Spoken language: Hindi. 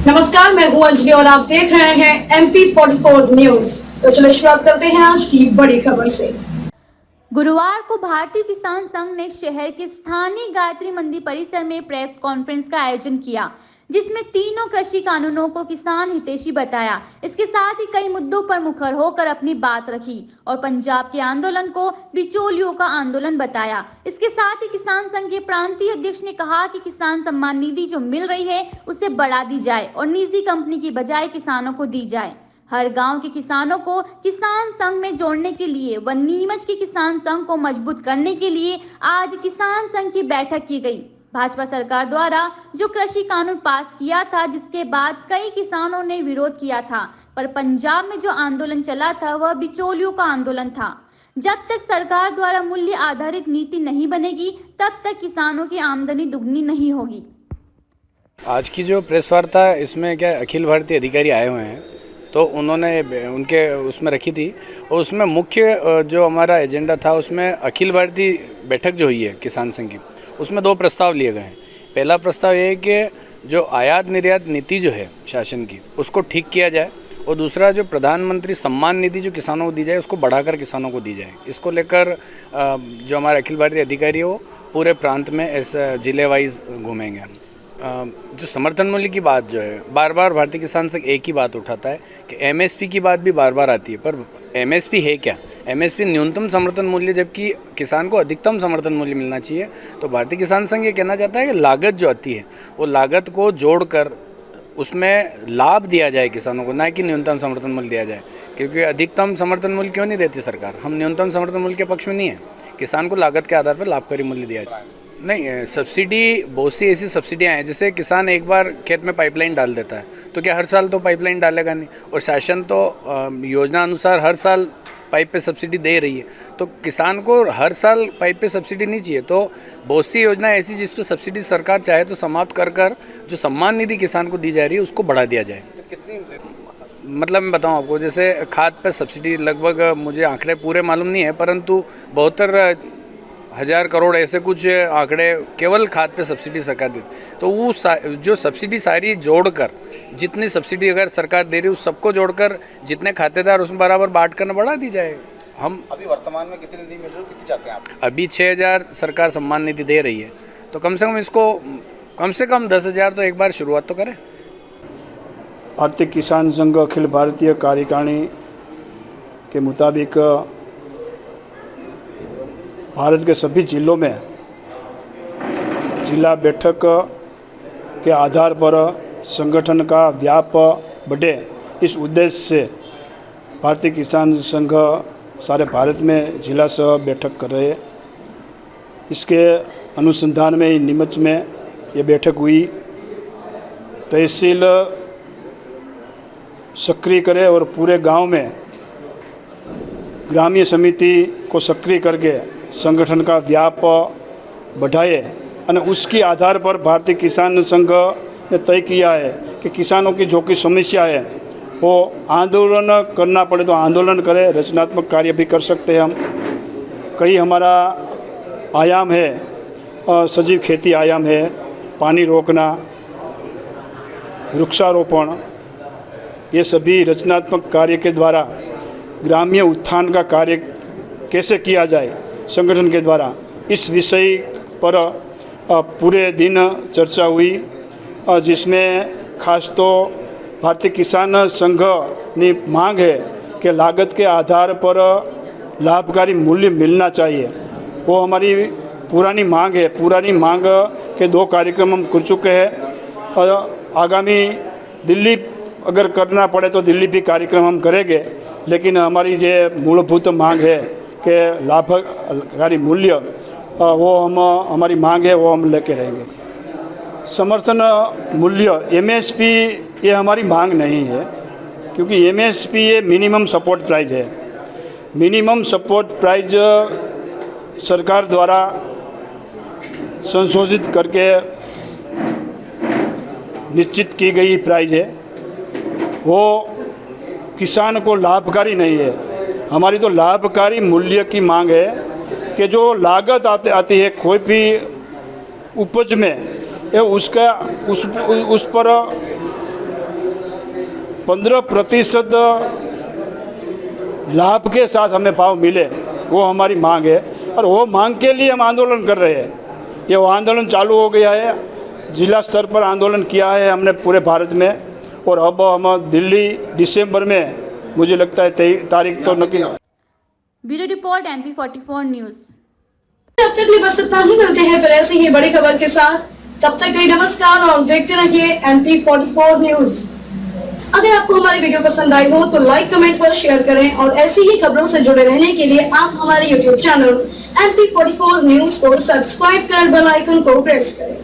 नमस्कार, मैं हूं अंजलि और आप देख रहे हैं MP44 न्यूज। तो चलिए शुरुआत करते हैं आज की बड़ी खबर से। गुरुवार को भारतीय किसान संघ ने शहर के स्थानीय गायत्री मंदिर परिसर में प्रेस कॉन्फ्रेंस का आयोजन किया, जिसमें तीनों कृषि कानूनों को किसान हितैषी बताया। इसके साथ ही कई मुद्दों पर मुखर होकर अपनी बात रखी और पंजाब के आंदोलन को बिचौलियों का आंदोलन बताया। इसके साथ ही किसान संघ के प्रांतीय अध्यक्ष ने कहा कि किसान सम्मान निधि जो मिल रही है उसे बढ़ा दी जाए और निजी कंपनी की बजाय किसानों को दी जाए। हर गांव के किसानों को किसान संघ में जोड़ने के लिए व नीमच के किसान संघ को मजबूत करने के लिए आज किसान संघ की बैठक की गई। भाजपा सरकार द्वारा जो कृषि कानून पास किया था, जिसके बाद कई किसानों ने विरोध किया था, पर पंजाब में जो आंदोलन चला था वह बिचौलियों का आंदोलन था। जब तक सरकार द्वारा मूल्य आधारित नीति नहीं बनेगी, तब तक किसानों की आमदनी दुगनी नहीं होगी। आज की जो प्रेस वार्ता है, इसमें क्या अखिल भारतीय अधिकारी आए हुए हैं, तो उन्होंने उनके उसमें रखी थी और उसमें मुख्य जो हमारा एजेंडा था, उसमें अखिल भारतीय बैठक जो हुई है किसान संघ की, उसमें दो प्रस्ताव लिए गए हैं। पहला प्रस्ताव ये है कि जो आयात निर्यात नीति जो है शासन की, उसको ठीक किया जाए और दूसरा जो प्रधानमंत्री सम्मान निधि जो किसानों को दी जाए, उसको बढ़ाकर किसानों को दी जाए। इसको लेकर जो हमारे अखिल भारतीय अधिकारी है वो पूरे प्रांत में ऐसा जिले वाइज घूमेंगे हम। जो समर्थन मूल्य की बात जो है, बार बार भारतीय किसान संघ एक ही बात उठाता है कि एमएसपी की बात भी बार बार आती है, पर एमएसपी है क्या? एमएसपी न्यूनतम समर्थन मूल्य, जबकि किसान को अधिकतम समर्थन मूल्य मिलना चाहिए। तो भारतीय किसान संघ ये कहना चाहता है कि लागत जो आती है वो लागत को जोड़कर उसमें लाभ दिया जाए किसानों को, ना कि न्यूनतम समर्थन मूल्य दिया जाए। क्योंकि अधिकतम समर्थन मूल्य क्यों नहीं देती सरकार? हम न्यूनतम समर्थन मूल्य के पक्ष में नहीं है। किसान को लागत के आधार पर लाभकारी मूल्य दिया जाए। नहीं, सब्सिडी बहुत सी ऐसी सब्सिडियाँ हैं जिससे किसान एक बार खेत में पाइपलाइन डाल देता है, तो क्या हर साल तो पाइपलाइन डालेगा नहीं? और शासन तो योजना अनुसार हर साल पाइप पे सब्सिडी दे रही है, तो किसान को हर साल पाइप पे सब्सिडी नहीं चाहिए। तो बहुत सी योजना ऐसी जिस पर सब्सिडी सरकार चाहे तो समाप्त कर जो सम्मान निधि किसान को दी जा रही है उसको बढ़ा दिया जाए। मतलब मैं बताऊं आपको, जैसे खाद पे सब्सिडी लगभग, मुझे आंकड़े पूरे मालूम नहीं है, परंतु 72,000 करोड़ ऐसे कुछ आंकड़े केवल खाद पे सब्सिडी सरकार देती। तो वो जो सब्सिडी सारी जोड़कर, जितनी सब्सिडी अगर सरकार दे रही है उस सबको जोड़कर जितने खातेदार उसमें बराबर बांट कर बढ़ा दी जाए। हम अभी वर्तमान में कितनी निधि मिल रही है, कितनी चाहते हैं आप? अभी 6,000 सरकार सम्मान निधि दे रही है, तो कम से कम 10,000 तो एक बार शुरुआत तो करें। भारतीय किसान संघ अखिल भारतीय कार्यकारिणी के मुताबिक भारत के सभी जिलों में जिला बैठक के आधार पर संगठन का व्याप बढ़े, इस उद्देश्य से भारतीय किसान संघ सारे भारत में जिला सह बैठक कर रहे हैं। इसके अनुसंधान में नीमच में ये बैठक हुई। तहसील सक्रिय करे और पूरे गांव में ग्रामीण समिति को सक्रिय करके संगठन का व्याप बढ़ाए, और उसके आधार पर भारतीय किसान संघ ने तय किया है कि किसानों की जो कि समस्या है वो आंदोलन करना पड़े तो आंदोलन करें, रचनात्मक कार्य भी कर सकते हैं हम। कई हमारा आयाम है, सजीव खेती आयाम है, पानी रोकना, वृक्षारोपण, ये सभी रचनात्मक कार्य के द्वारा ग्रामीण उत्थान का कार्य कैसे किया जाए संगठन के द्वारा, इस विषय पर पूरे दिन चर्चा हुई, जिसमें खास तो भारतीय किसान संघ ने मांग है कि लागत के आधार पर लाभकारी मूल्य मिलना चाहिए। वो हमारी पुरानी मांग है। पुरानी मांग के 2 कार्यक्रम हम कर चुके हैं और आगामी दिल्ली अगर करना पड़े तो दिल्ली भी कार्यक्रम हम करेंगे, लेकिन हमारी जो मूलभूत मांग है कि लाभकारी मूल्य, वो हमारी मांग है, वो हम लेके रहेंगे। समर्थन मूल्य एमएसपी ये हमारी मांग नहीं है, क्योंकि एमएसपी ये मिनिमम सपोर्ट प्राइस है। मिनिमम सपोर्ट प्राइस सरकार द्वारा संशोधित करके निश्चित की गई प्राइस है, वो किसान को लाभकारी नहीं है। हमारी तो लाभकारी मूल्य की मांग है कि जो लागत आती है कोई भी उपज में, ये उसका उस पर 15% लाभ के साथ हमें भाव मिले, वो हमारी मांग है और वो मांग के लिए हम आंदोलन कर रहे हैं। ये वो आंदोलन चालू हो गया है, जिला स्तर पर आंदोलन किया है हमने पूरे भारत में, और अब हम दिल्ली दिसंबर में, मुझे लगता है 23 तारीख तो नक्की। Bureau report MP44 news. अब तक के लिए बस इतना ही, मिलते हैं फिर ऐसी ही बड़ी खबर के साथ। तब तक के लिए नमस्कार और देखते रहिए MP44 न्यूज। अगर आपको हमारी वीडियो पसंद आई हो तो लाइक, कमेंट पर शेयर करें और ऐसी ही खबरों से जुड़े रहने के लिए आप हमारे YouTube चैनल MP44 न्यूज को सब्सक्राइब कर बेल आइकन को प्रेस करें।